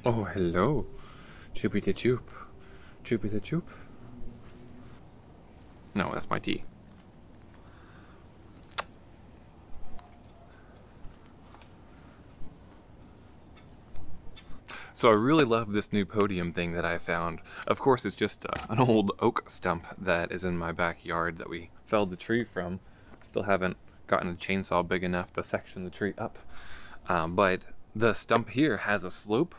Oh, hello. Choopy the choop. Choopy the choop. No, that's my tea. So I really love this new podium thing that I found. Of course, it's just an old oak stump that is in my backyard that we felled the tree from. Still haven't gotten a chainsaw big enough to section the tree up. But the stump here has a slope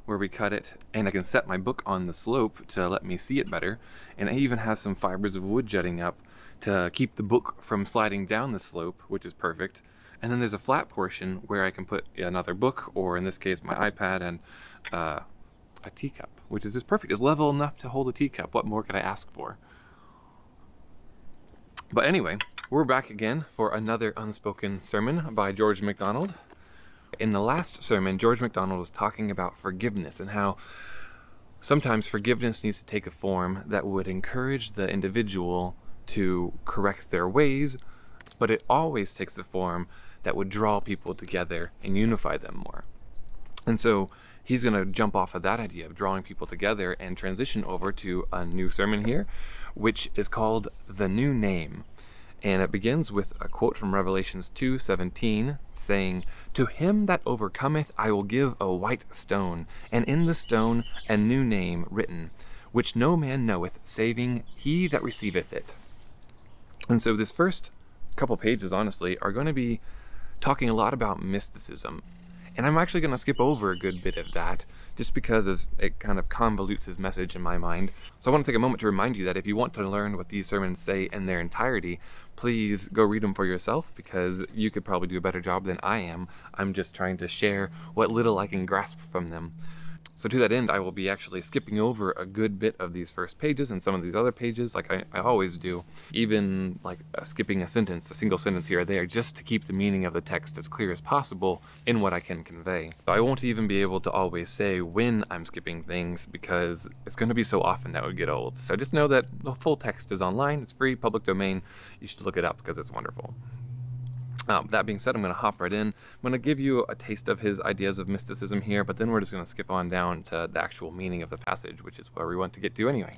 where we cut it, and I can set my book on the slope to let me see it better. And it even has some fibers of wood jutting up to keep the book from sliding down the slope, which is perfect. And then there's a flat portion where I can put another book, or in this case my iPad, and a teacup, which is just perfect. It's level enough to hold a teacup. What more could I ask for? But anyway, we're back again for another Unspoken sermon by George MacDonald. In the last sermon, George MacDonald was talking about forgiveness and how sometimes forgiveness needs to take a form that would encourage the individual to correct their ways, but it always takes the form that would draw people together and unify them more. And so he's going to jump off of that idea of drawing people together and transition over to a new sermon here, which is called The New Name. And it begins with a quote from Revelations 2:17 saying, "To him that overcometh I will give a white stone, and in the stone a new name written, which no man knoweth, saving he that receiveth it." And so this first couple pages, honestly, are going to be talking a lot about mysticism. And I'm actually going to skip over a good bit of that, just because it kind of convolutes his message in my mind. So I want to take a moment to remind you that if you want to learn what these sermons say in their entirety, please go read them for yourself, because you could probably do a better job than I am. I'm just trying to share what little I can grasp from them. So to that end, I will be actually skipping over a good bit of these first pages and some of these other pages, like I always do, even like skipping a sentence, a single sentence here or there, just to keep the meaning of the text as clear as possible in what I can convey. I won't even be able to always say when I'm skipping things, because it's going to be so often that would get old. So just know that the full text is online, it's free, public domain. You should look it up because it's wonderful. That being said, I'm going to hop right in. I'm going to give you a taste of his ideas of mysticism here, but then we're just going to skip on down to the actual meaning of the passage, which is where we want to get to anyway.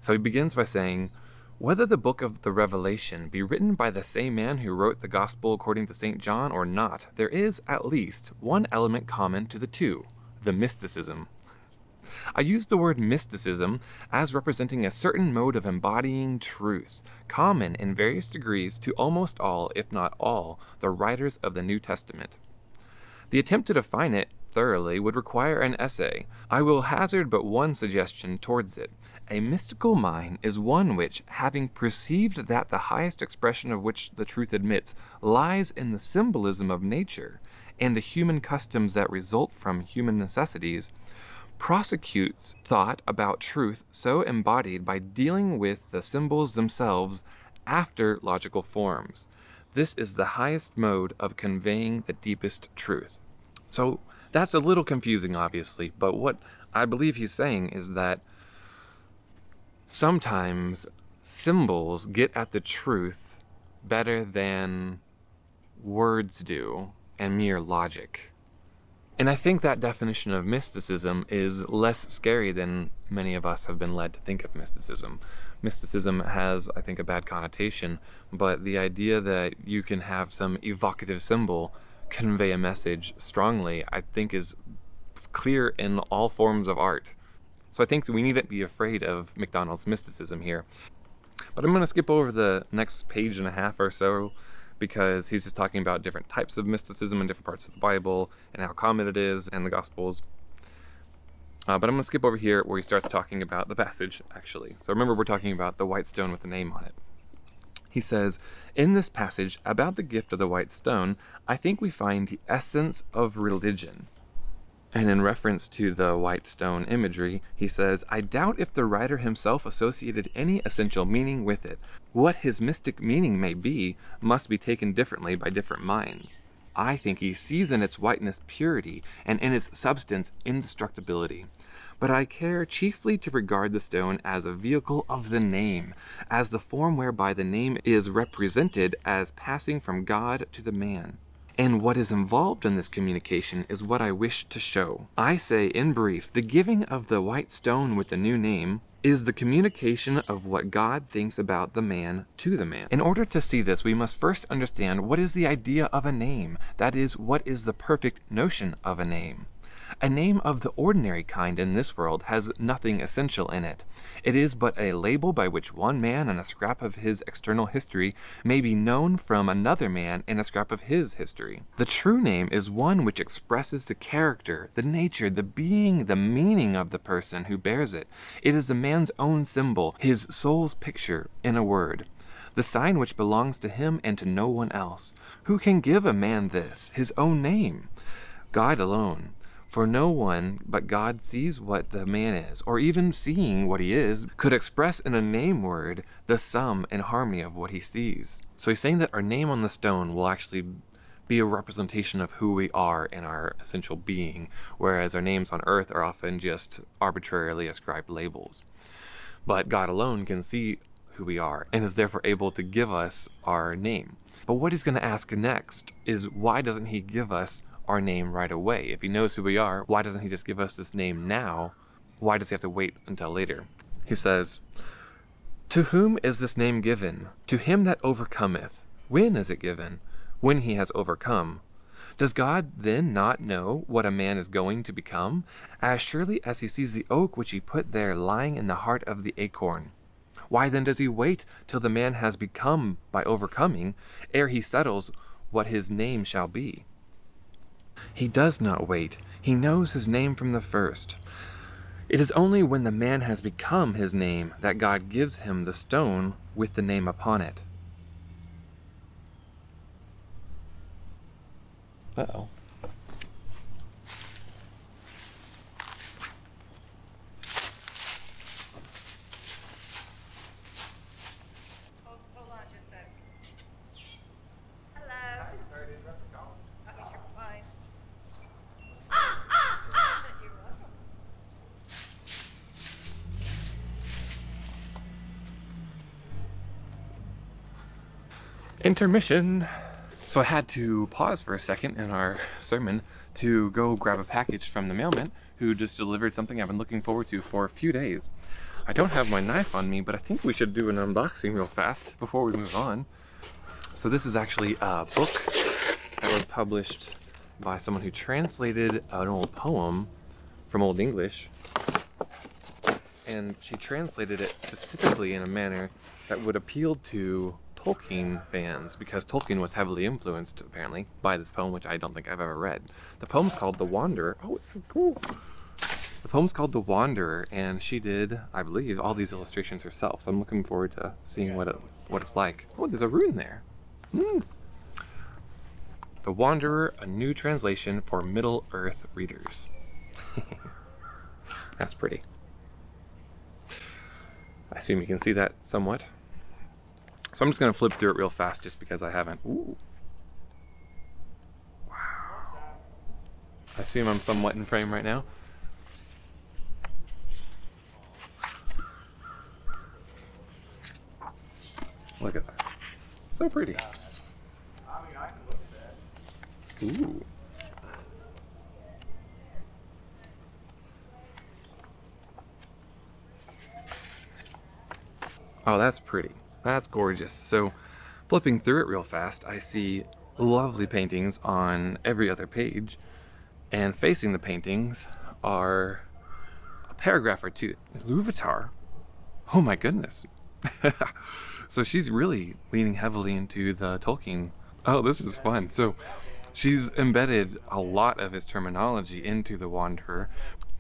So he begins by saying, "Whether the book of the Revelation be written by the same man who wrote the Gospel according to St. John or not, there is, at least, one element common to the two, the mysticism." I use the word mysticism as representing a certain mode of embodying truth, common in various degrees to almost all, if not all, the writers of the New Testament. The attempt to define it thoroughly would require an essay. I will hazard but one suggestion towards it. A mystical mind is one which, having perceived that the highest expression of which the truth admits lies in the symbolism of nature, and the human customs that result from human necessities, prosecutes thought about truth so embodied by dealing with the symbols themselves after logical forms. This is the highest mode of conveying the deepest truth. So that's a little confusing, obviously, but what I believe he's saying is that sometimes symbols get at the truth better than words do and mere logic. And I think that definition of mysticism is less scary than many of us have been led to think of mysticism. Mysticism has, I think, a bad connotation, but the idea that you can have some evocative symbol convey a message strongly, I think, is clear in all forms of art. So I think that we needn't be afraid of MacDonald's mysticism here. But I'm going to skip over the next page and a half or so, because he's just talking about different types of mysticism in different parts of the Bible and how common it is in the Gospels. But I'm going to skip over here where he starts talking about the passage, actually. So remember, we're talking about the white stone with the name on it. He says, "In this passage about the gift of the white stone, I think we find the essence of religion." And in reference to the white stone imagery, he says, "I doubt if the writer himself associated any essential meaning with it. What his mystic meaning may be must be taken differently by different minds. I think he sees in its whiteness purity, and in its substance indestructibility. But I care chiefly to regard the stone as a vehicle of the name, as the form whereby the name is represented as passing from God to the man. And what is involved in this communication is what I wish to show. I say, in brief, the giving of the white stone with the new name is the communication of what God thinks about the man to the man. In order to see this, we must first understand what is the idea of a name. That is, what is the perfect notion of a name. A name of the ordinary kind in this world has nothing essential in it. It is but a label by which one man and a scrap of his external history may be known from another man in a scrap of his history. The true name is one which expresses the character, the nature, the being, the meaning of the person who bears it. It is the man's own symbol, his soul's picture, in a word. The sign which belongs to him and to no one else. Who can give a man this, his own name? God alone. For no one but God sees what the man is, or even seeing what he is, could express in a name word the sum and harmony of what he sees. So he's saying that our name on the stone will actually be a representation of who we are in our essential being, whereas our names on earth are often just arbitrarily ascribed labels. But God alone can see who we are, and is therefore able to give us our name. But what he's going to ask next is, why doesn't he give us our name right away? If he knows who we are, why doesn't he just give us this name now? Why does he have to wait until later? He says, "To whom is this name given? To him that overcometh. When is it given? When he has overcome. Does God then not know what a man is going to become? As surely as he sees the oak which he put there lying in the heart of the acorn. Why then does he wait till the man has become by overcoming, ere he settles what his name shall be? He does not wait. He knows his name from the first. It is only when the man has become his name that God gives him the stone with the name upon it." Uh-oh. Hold on just a sec. Hello. Sorry to interrupt the call. You're fine. You're welcome. Intermission. So I had to pause for a second in our sermon to go grab a package from the mailman who just delivered something I've been looking forward to for a few days. I don't have my knife on me, but I think we should do an unboxing real fast before we move on. So this is actually a book that was published by someone who translated an old poem from Old English. And she translated it specifically in a manner that would appeal to Tolkien fans, because Tolkien was heavily influenced, apparently, by this poem, which I don't think I've ever read. The poem's called The Wanderer. Oh, it's so cool. The poem's called The Wanderer, and she did, I believe, all these illustrations herself, so I'm looking forward to seeing what it's like. Oh, there's a rune there. The Wanderer, a new translation for Middle-earth readers. That's pretty. I assume you can see that somewhat. So I'm just going to flip through it real fast just because I haven't. Ooh. Wow. I assume I'm somewhat in frame right now. Look at that. So pretty. Ooh. Oh, that's pretty. That's gorgeous. So, flipping through it real fast, I see lovely paintings on every other page, and facing the paintings are a paragraph or two. Iluvatar. Oh my goodness. So she's really leaning heavily into the Tolkien. Oh, this is fun. So she's embedded a lot of his terminology into The Wanderer.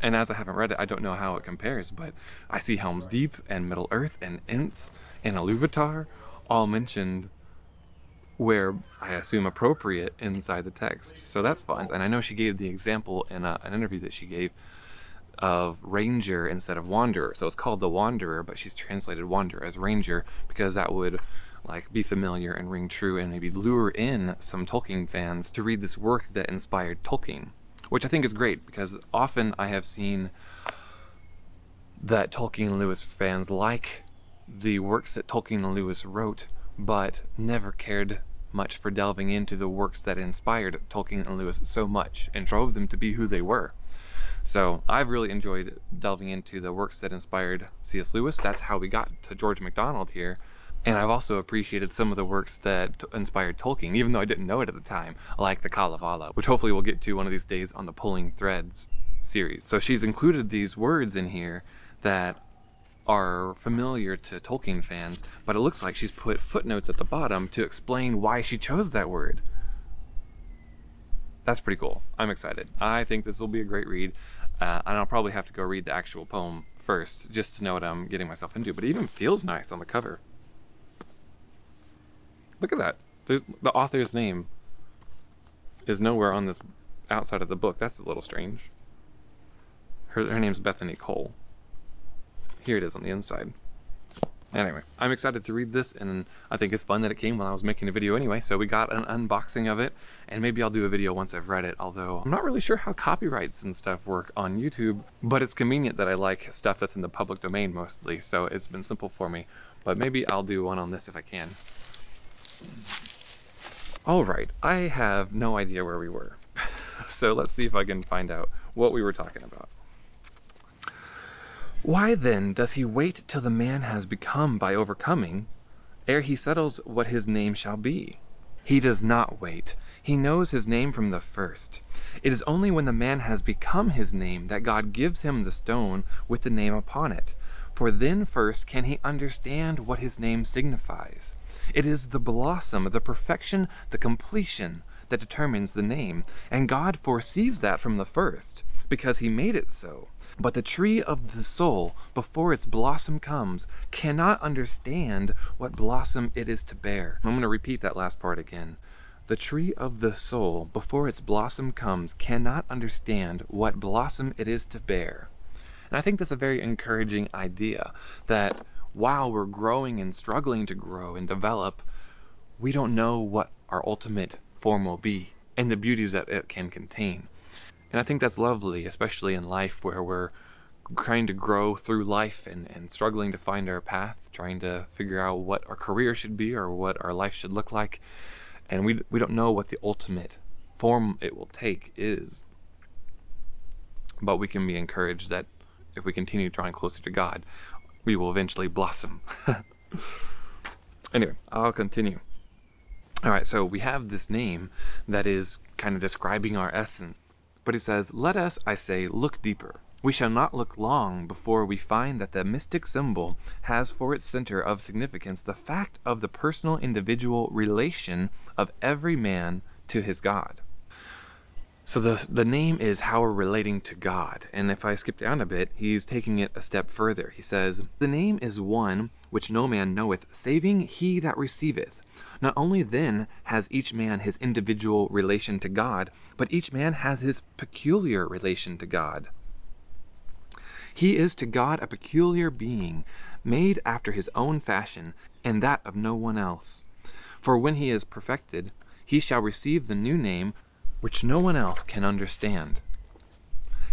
And as I haven't read it, I don't know how it compares, but I see Helm's Deep and Middle Earth and Ints and Iluvatar all mentioned where I assume appropriate inside the text. So that's fun. And I know she gave the example in an interview that she gave of Ranger instead of Wanderer. So it's called The Wanderer, but she's translated Wanderer as Ranger because that would like be familiar and ring true and maybe lure in some Tolkien fans to read this work that inspired Tolkien, which I think is great because often I have seen that Tolkien and Lewis fans like the works that Tolkien and Lewis wrote, but never cared much for delving into the works that inspired Tolkien and Lewis so much and drove them to be who they were. So I've really enjoyed delving into the works that inspired C.S. Lewis. That's how we got to George MacDonald here. And I've also appreciated some of the works that inspired Tolkien, even though I didn't know it at the time, like the Kalevala, which hopefully we'll get to one of these days on the Pulling Threads series. So she's included these words in here that are familiar to Tolkien fans, but it looks like she's put footnotes at the bottom to explain why she chose that word. That's pretty cool. I'm excited. I think this will be a great read, and I'll probably have to go read the actual poem first just to know what I'm getting myself into, but it even feels nice on the cover. Look at that. The author's name is nowhere on this outside of the book. That's a little strange. Her name's Bethany Cole. Here it is on the inside. Anyway, I'm excited to read this, and I think it's fun that it came when I was making a video anyway, so we got an unboxing of it, and maybe I'll do a video once I've read it, although I'm not really sure how copyrights and stuff work on YouTube, but it's convenient that I like stuff that's in the public domain mostly, so it's been simple for me, but maybe I'll do one on this if I can. Alright, I have no idea where we were, so let's see if I can find out what we were talking about. Why then does he wait till the man has become by overcoming, ere he settles what his name shall be? He does not wait. He knows his name from the first. It is only when the man has become his name that God gives him the stone with the name upon it. For then first can he understand what his name signifies. It is the blossom, the perfection, the completion that determines the name, and God foresees that from the first, because he made it so. But the tree of the soul, before its blossom comes, cannot understand what blossom it is to bear. I'm going to repeat that last part again. The tree of the soul, before its blossom comes, cannot understand what blossom it is to bear. And I think that's a very encouraging idea, that while we're growing and struggling to grow and develop, we don't know what our ultimate form will be and the beauties that it can contain. And I think that's lovely, especially in life where we're trying to grow through life and struggling to find our path, trying to figure out what our career should be or what our life should look like. And we don't know what the ultimate form it will take is. But we can be encouraged that if we continue drawing closer to God, we will eventually blossom. Anyway, I'll continue. Alright, so we have this name that is kind of describing our essence. But he says, let us, I say, look deeper. We shall not look long before we find that the mystic symbol has for its center of significance the fact of the personal individual relation of every man to his God. So the name is how we're relating to God. And if I skip down a bit, he's taking it a step further. He says, the name is one which no man knoweth, saving he that receiveth. Not only then has each man his individual relation to God, but each man has his peculiar relation to God. He is to God a peculiar being, made after his own fashion, and that of no one else. For when he is perfected, he shall receive the new name, which no one else can understand.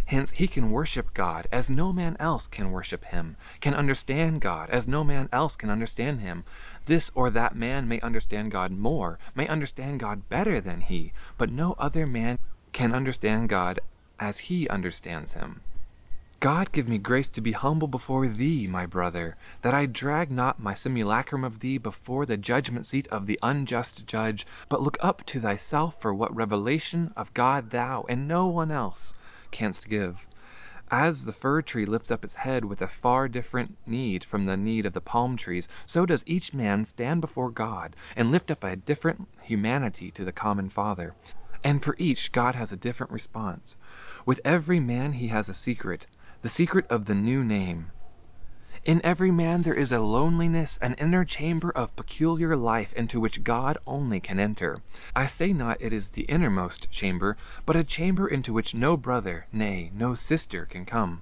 Hence he can worship God as no man else can worship him, can understand God as no man else can understand him. This or that man may understand God more, may understand God better than he, but no other man can understand God as he understands him. God give me grace to be humble before thee, my brother, that I drag not my simulacrum of thee before the judgment seat of the unjust judge, but look up to thyself for what revelation of God thou and no one else canst give. As the fir tree lifts up its head with a far different need from the need of the palm trees, so does each man stand before God and lift up a different humanity to the common Father. And for each, God has a different response. With every man he has a secret, the secret of the new name. In every man there is a loneliness, an inner chamber of peculiar life into which God only can enter. I say not it is the innermost chamber, but a chamber into which no brother, nay, no sister can come.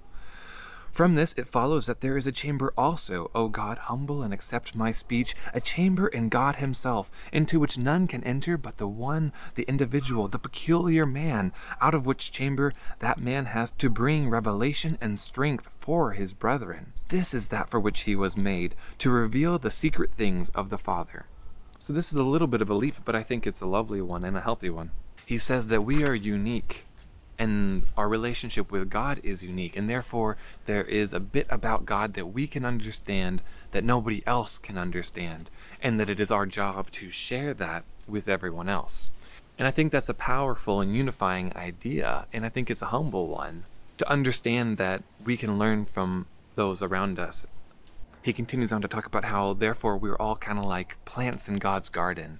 From this it follows that there is a chamber also, O God, humble and accept my speech, a chamber in God himself, into which none can enter but the one, the individual, the peculiar man, out of which chamber that man has to bring revelation and strength for his brethren. This is that for which he was made, to reveal the secret things of the Father. So this is a little bit of a leap, but I think it's a lovely one and a healthy one. He says that we are unique, and our relationship with God is unique, and therefore there is a bit about God that we can understand that nobody else can understand, and that it is our job to share that with everyone else. And I think that's a powerful and unifying idea, and I think it's a humble one, to understand that we can learn from those around us. He continues on to talk about how, therefore, we're all kind of like plants in God's garden.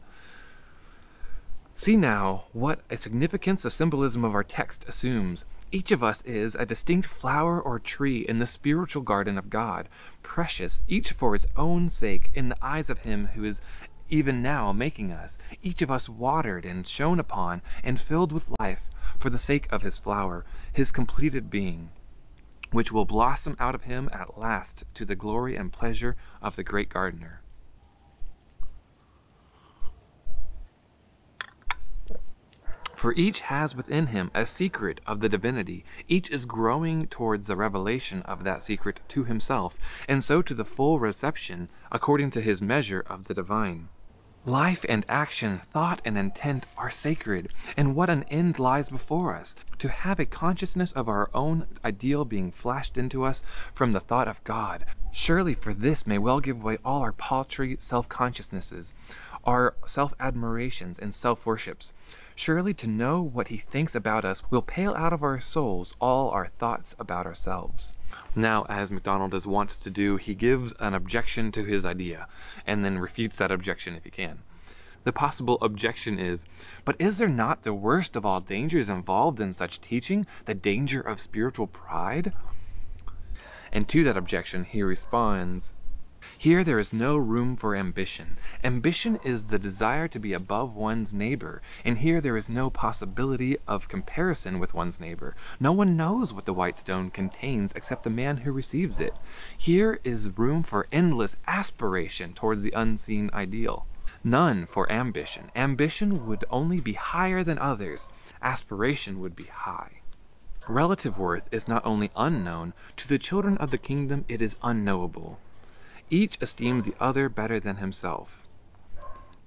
See now what a significance the symbolism of our text assumes. Each of us is a distinct flower or tree in the spiritual garden of God, precious, each for its own sake, in the eyes of Him who is even now making us, each of us watered and shone upon and filled with life for the sake of His flower, His completed being, which will blossom out of Him at last to the glory and pleasure of the great gardener. For each has within him a secret of the divinity. Each is growing towards the revelation of that secret to himself, and so to the full reception, according to his measure, of the divine. Life and action, thought and intent are sacred, and what an end lies before us, to have a consciousness of our own ideal being flashed into us from the thought of God. Surely for this may well give away all our paltry self-consciousnesses, our self-admirations and self-worships. Surely to know what He thinks about us will pale out of our souls all our thoughts about ourselves. Now, as MacDonald is wont to do, he gives an objection to his idea, and then refutes that objection if he can. The possible objection is, but is there not the worst of all dangers involved in such teaching, the danger of spiritual pride? And to that objection he responds, here there is no room for ambition. Ambition is the desire to be above one's neighbor, and here there is no possibility of comparison with one's neighbor. No one knows what the white stone contains except the man who receives it. Here is room for endless aspiration towards the unseen ideal. None for ambition. Ambition would only be higher than others. Aspiration would be high. Relative worth is not only unknown, to the children of the kingdom it is unknowable. Each esteems the other better than himself.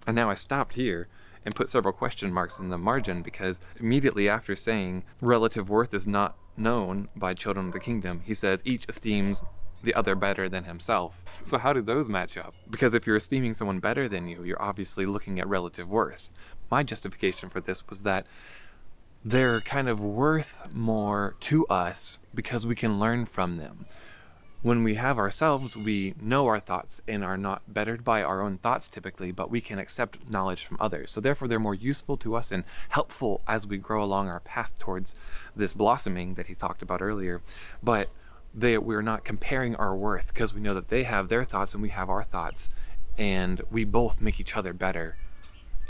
And now I stopped here and put several question marks in the margin, because immediately after saying relative worth is not known by children of the kingdom, he says each esteems the other better than himself. So how do those match up? Because if you're esteeming someone better than you, you're obviously looking at relative worth. My justification for this was that they're kind of worth more to us because we can learn from them. When we have ourselves, we know our thoughts and are not bettered by our own thoughts typically, but we can accept knowledge from others. So therefore they're more useful to us and helpful as we grow along our path towards this blossoming that he talked about earlier. But we're not comparing our worth, because we know that they have their thoughts and we have our thoughts, and we both make each other better,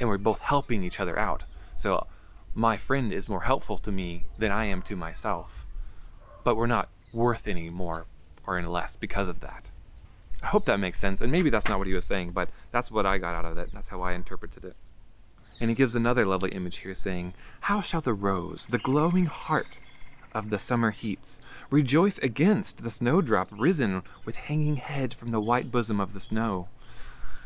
and we're both helping each other out. So my friend is more helpful to me than I am to myself, but we're not worth any more or any less because of that. I hope that makes sense, and maybe that's not what he was saying, but that's what I got out of it, and that's how I interpreted it. And he gives another lovely image here, saying, how shall the rose, the glowing heart of the summer heats, rejoice against the snowdrop risen with hanging head from the white bosom of the snow?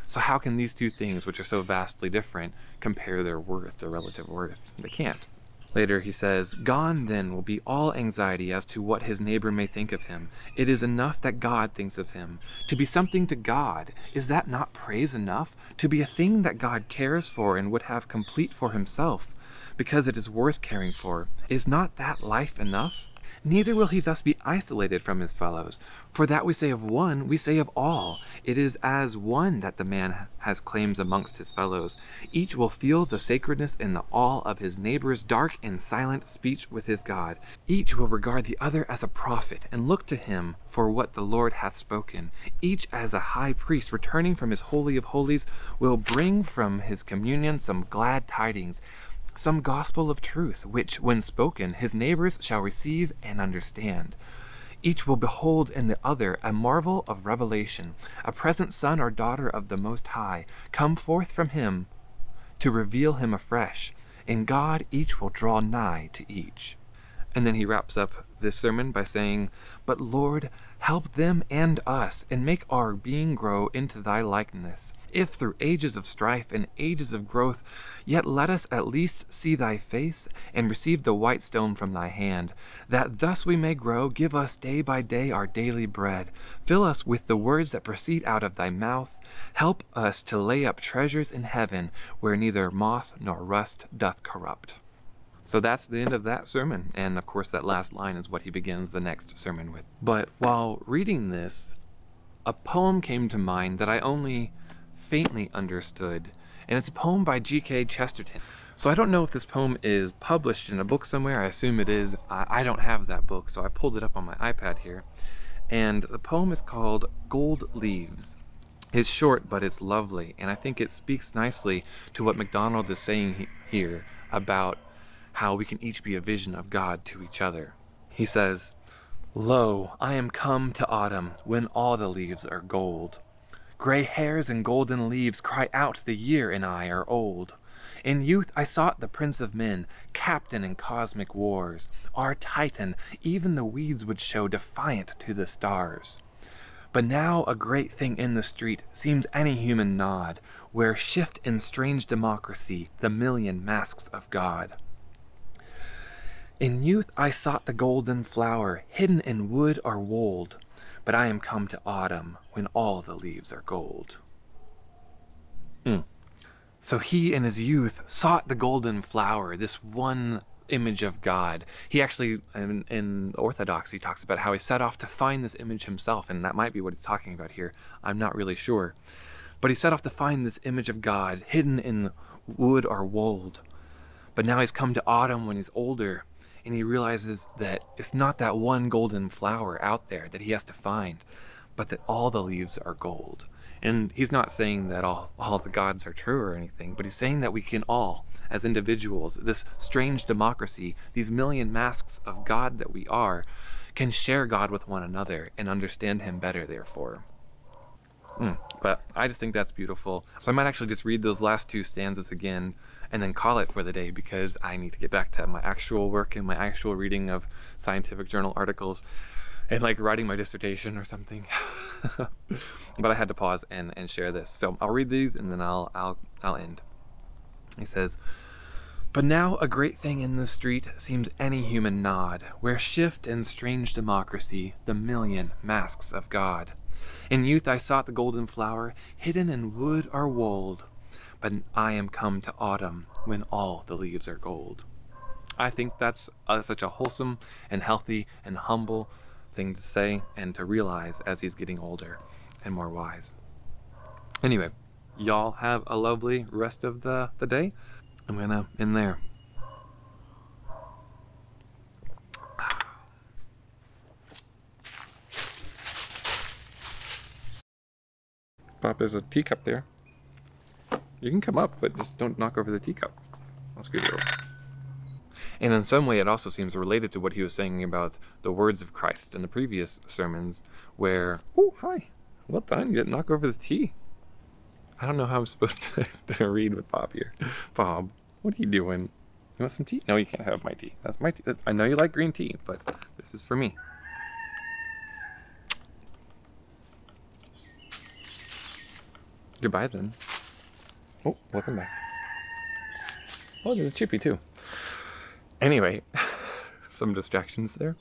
So how can these two things, which are so vastly different, compare their worth, their relative worth? They can't. Later he says, gone then will be all anxiety as to what his neighbor may think of him. It is enough that God thinks of him. To be something to God, is that not praise enough? To be a thing that God cares for and would have complete for himself, because it is worth caring for, is not that life enough? Neither will he thus be isolated from his fellows. For that we say of one, we say of all. It is as one that the man has claims amongst his fellows. Each will feel the sacredness and the awe of his neighbor's dark and silent speech with his God. Each will regard the other as a prophet, and look to him for what the Lord hath spoken. Each as a high priest returning from his holy of holies will bring from his communion some glad tidings, some gospel of truth, which, when spoken, his neighbors shall receive and understand. Each will behold in the other a marvel of revelation, a present son or daughter of the Most High, come forth from him to reveal him afresh. In God each will draw nigh to each. And then he wraps up this sermon by saying, "But Lord, help them and us, and make our being grow into thy likeness. If through ages of strife and ages of growth, yet let us at least see thy face, and receive the white stone from thy hand, that thus we may grow. Give us day by day our daily bread. Fill us with the words that proceed out of thy mouth. Help us to lay up treasures in heaven, where neither moth nor rust doth corrupt." So that's the end of that sermon, and of course that last line is what he begins the next sermon with. But while reading this, a poem came to mind that I only faintly understood, and it's a poem by G.K. Chesterton. So I don't know if this poem is published in a book somewhere. I assume it is. I don't have that book, so I pulled it up on my iPad here. And the poem is called Gold Leaves. It's short, but it's lovely, and I think it speaks nicely to what MacDonald is saying here about how we can each be a vision of God to each other. He says, "Lo, I am come to autumn, when all the leaves are gold. Gray hairs and golden leaves cry out the year and I are old. In youth I sought the Prince of Men, captain in cosmic wars. Our Titan, even the weeds would show defiant to the stars. But now a great thing in the street seems any human nod, where shift in strange democracy the million masks of God. In youth I sought the golden flower, hidden in wood or wold, but I am come to autumn, when all the leaves are gold." So he in his youth sought the golden flower, this one image of God. He actually, in Orthodoxy, talks about how he set off to find this image himself, and that might be what he's talking about here. I'm not really sure. But he set off to find this image of God, hidden in wood or wold. But now he's come to autumn when he's older, and he realizes that it's not that one golden flower out there that he has to find, but that all the leaves are gold. And he's not saying that all the gods are true or anything, but he's saying that we can all, as individuals, this strange democracy, these million masks of God that we are, can share God with one another and understand him better, therefore. But I just think that's beautiful. So I might actually just read those last two stanzas again and then call it for the day, because I need to get back to my actual work and my actual reading of scientific journal articles and like writing my dissertation or something. But I had to pause and share this. So I'll read these and then I'll end. He says, "But now a great thing in the street seems any human nod, where shift in strange democracy the million masks of God. In youth I sought the golden flower, hidden in wood or wold, but I am come to autumn, when all the leaves are gold." I think that's such a wholesome and healthy and humble thing to say and to realize as he's getting older and more wise. Anyway, y'all have a lovely rest of the day. I'm gonna end there. Bob, there's a teacup there. You can come up, but just don't knock over the teacup. I'll scoot it over. And in some way, it also seems related to what he was saying about the words of Christ in the previous sermons, where, oh, hi, well done, you didn't knock over the tea. I don't know how I'm supposed to read with Bob here. Bob, what are you doing? You want some tea? No, you can't have my tea. That's my tea. I know you like green tea, but this is for me. Goodbye then. Oh, welcome back. Oh, there's a chippy too. Anyway, some distractions there.